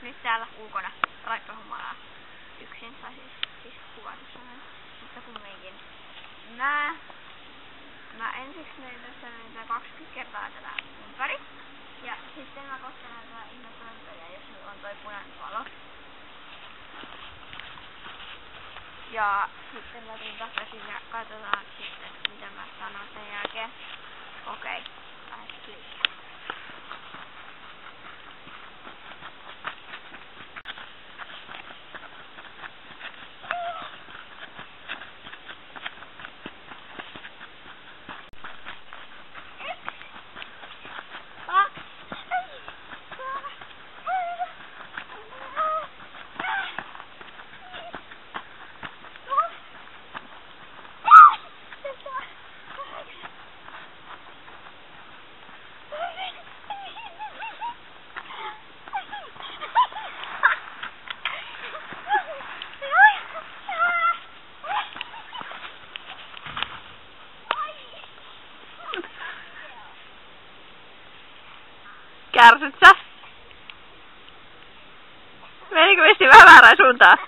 nyt täällä ulkona Raippahumalaa yksin, tai siis kuvatussa näin. Mutta kumminkin. Mä ensiksi menin tässä näitä 20 kertaa tätä ympäri. Ja sitten mä kosken näitä ihme pömpöjä, jos nyt on toi punainen valo. Ja sitten mä tulin takaisin ja katsotaan sitten mitä mä sanon sen jälkeen. Okei, lähes liikkeelle. Kärsyt sä? Menikö vissiin vähän väärään suuntaan?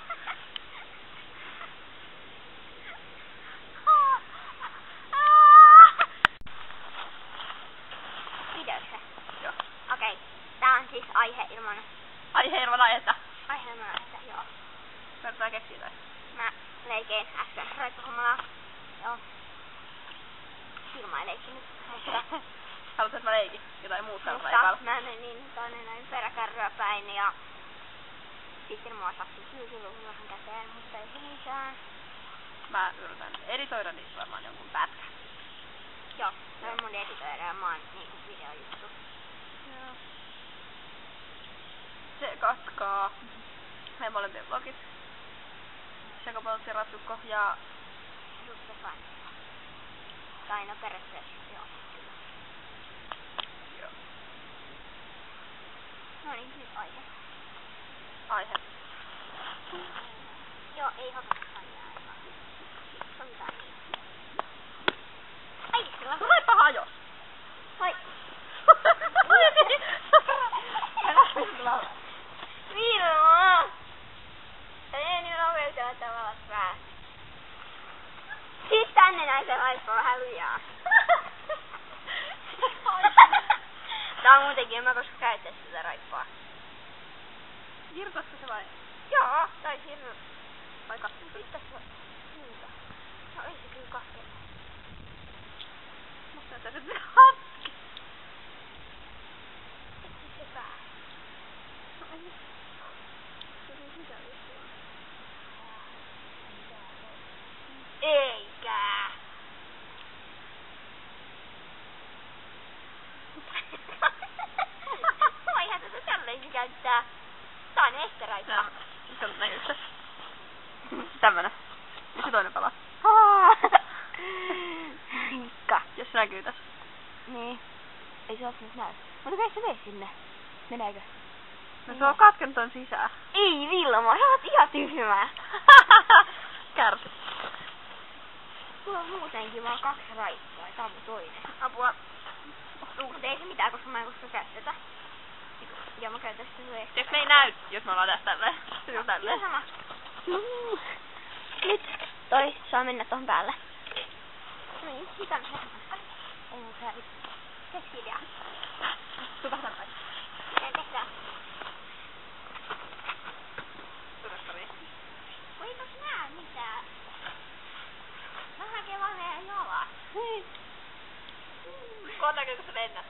Videossa? Joo. Okei. Tää on siis aihe ilman... Aihe ilman aihetta. Aihe ilman aihetta, joo. Vertaa keksiä tai. Mä leikein äsken Raippahumalaa. Joo. Ilma ei leikkinyt. Haluatko, että mä leikin jotain muuta Mutta Raipalla? mä menin tonne näin peräkärryä päin ja sitten mua sattui kyykyluullahan käteen, mutta ei se mitään. Mä yritän editoida niistä varmaan jonkun pätkän. Joo, se on mun editoida ja mä oon niinku videojuttu. Joo. Se katkaa meidän molempien vlogit. Sekopoltti Ratsukko ja... Juttu Fanta. Tai no periaatteessa, joo. Joo. No niin, nyt aihe. Aihe. Joo, ei hakatakaan jää. Sovitaan niin. Ai, sillä on... Raippa hajos! Vai... Vilma! Ei niin nopeutella tavallaan päästä. Sit tänne näin se Raippa vähän lujaa. Tää on muutenkin, en mä koska käyttäisi sitä Raippaa. Irtosko se vai? Joo, tai hirveä. Vai kahden pitää se muuta. No ei se kyllä kahden. Musta näyttää se hatki. Eikö se pää? No ei. Se on sitä juttua. Eikä. Voihan tätä tällaisi käyttää. Tää on ehkä Raippa. Se on näin yksi. Tämmönen. Ja se toinen palaa. Hinkka. Jos se näkyy tässä. Niin. Ei se nyt näy. Mutta kai se vee sinne. Meneekö? No se on katkenut ton sisään. Ei Vilma, sä oot ihan tyhmä. Kärsy. Mulla on muutenkin vaan 2 Raippaa ja tää on mun toinen. Apua. Mutta ei se mitään, koska mä en koska käytetä. Ja mä käytän sitä sun Jos me ei näy, jos me ollaan tässä tälleen. Se on tälleen. sama. Nyt toi saa mennä tohon päälle. Niin, mitä on se? Ei mun se keksi idea. Tuu vähän päin. Miten tehdään? Turastariin. Voitos nää mitään? Mä hakee vaan meidän jalat. Kootako sä lennät?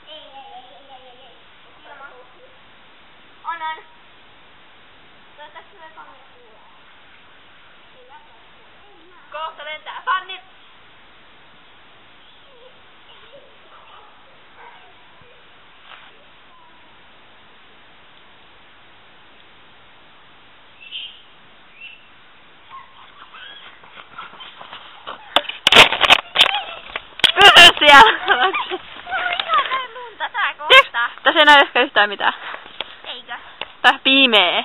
Ei. Ilman. On. Toivottavasti tulee kamera kuulee. Kohta lentää. Fannit! Pysy siellä! Tässä ei näy ehkä yhtään mitään. Eikö? Tää pimeä.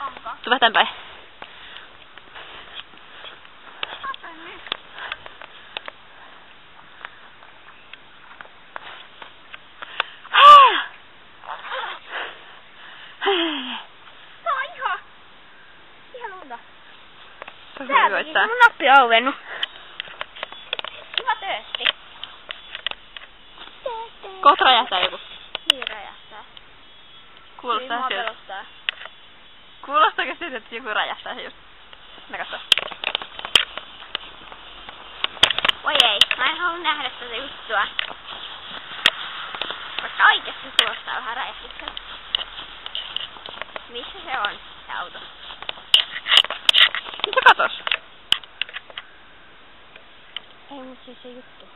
Onko? Tuu vähän tän päin. Mikrofoni koittaa. Mun nappi on auennut. Hyvä töösti. Kohta räjähtää joku. Niin räjähtää. Kuulostaa siltä. siltä. Kuulostaako siltä, että joku räjähtää just? No katso. Voi ei, mä en halua nähdä tätä juttua. Koska oikeesti kuulostaa vähän räjähtykseltä. Missä se on, se auto? Mitä katos? Ei mut siis se juttu.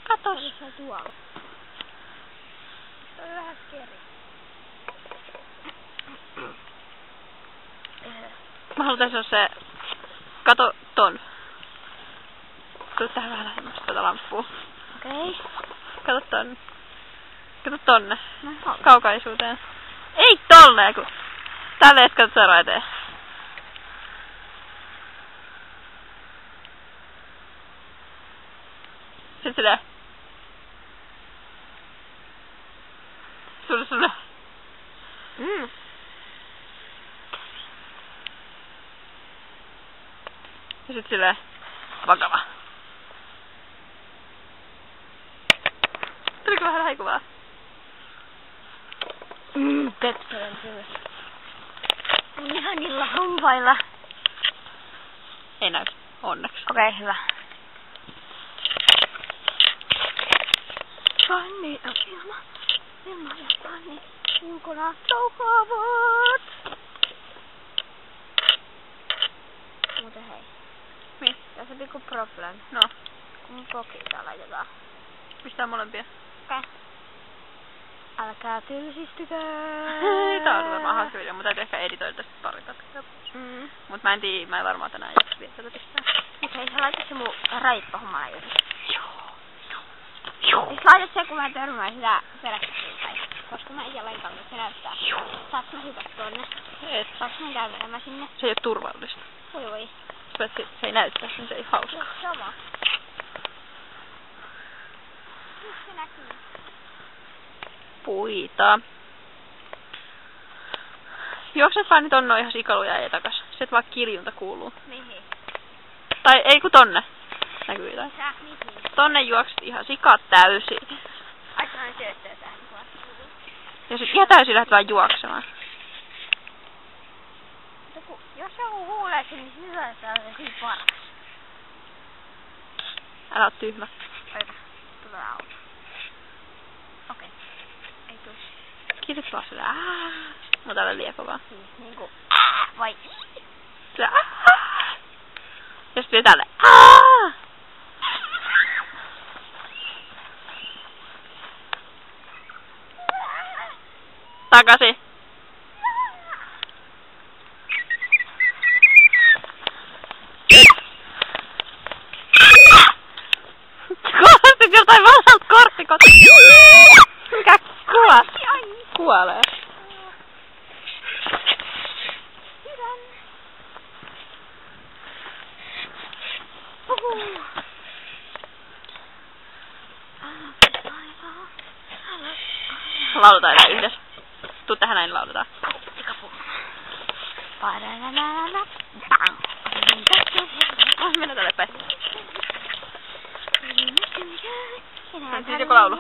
Katos. Se on tuolla. Se on vähän scary. Mä haluan tässä se... Kato ton. Tuu tähän vähän lähemmäs tätä lamppua. Okei. Kato tonne. Kato tonne. No, Kaukaisuuteen. Ei tolle, kun... Tälle et kato seuraava eteen. Sitten silleen. Sulle. Mm. Ja sit silleen. Vakava. Tuliko vähän haikuvaa? Pettelen syys. Ihanilla hampailla. Ei näy. Onneksi. Okei, hyvä. Fanni on ilma ja Fanni ulkona toukoavat. Muuten hei. Niin. Tässä on pikku problem. No. Kun kokista laitetaan. Pistää molempia. Okei. Älkää tylsistykää. Tää on varmaan hauska video. Mun täytyy ehkä editoida tästä pari pätkää. Mut mä en varmaan tänään jaksa vielä tätä pistää. Mut hei, sä laitat se mun raippahommaa joten. Joo. Siis laitat se, kun mä törmään sitä peräkkäin. Koska mä en lainkaan, että se näyttää. Saats mä hypätä tonne? Et. Saaks mä käymään sinne? Se ei oo turvallista. Voi. Se ei näyttää, niin se ei hauska. Joo, sama. Nyt se näkyy. Puita. Juokset vaan nyt on noin ihan sikaluja ja takas. Se et vaan kiljunta kuuluu. Mihin? Tai ei ku tonne. Näkyy jotain. Sä mihin? Tonne juokset ihan sikat täysin. Aika noin syöttöä sä. Ja sit ihan täysin lähdet vaan juoksemaan. Jos joku huulee sen, niin sisässä on se siinä paras. Älä oo tyhmä. Aika. Tulee auto. Okei. Ei tuu. Kiitos vaan sille. Mutta älä liian kovaa. Siis niinku vai Sille ja sit vielä tälle. Takaisin. Kuulostit jotain vanhalta korttikot. Mikä kuolee? Sydän. Lauletaan enää yhdessä. Tuu tähän näin lauletaan. Mennään tälle päin. Siis joku laulu.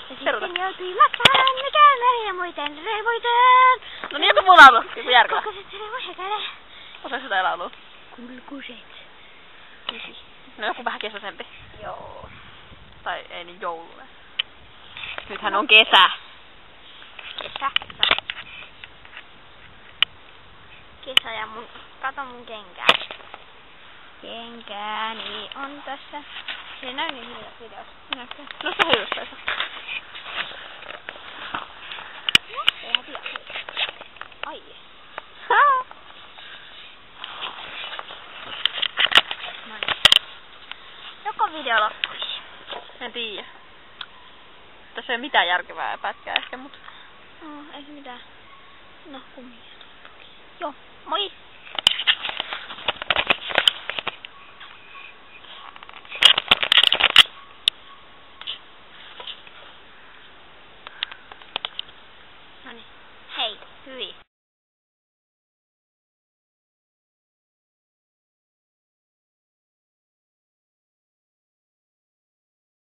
Sitten joutui maksaan käymään ja muuten revoitaan. No niin, joku muu laulu. Joku järkevä. Kokoiset revoisekele. Osaisi jotain laulua? Kulkuset. No joku vähän kesäisempi. Joo. Tai ei niin joulunen. Nythän on kesä. Kesä. Kesä ja kato mun kenkää. Kenkääni on tässä. Se ei näy niin hyvin videossa. Näkyy. No se hyvästä. Eihän tiedä. Ai. Noniin. Joko video loppui? En tiedä. Tässä ei ole mitään järkevää pätkää ehkä, mut... No, ei se mitään. No, kummia. Joo, moi! Noniin. Hei, hyvin.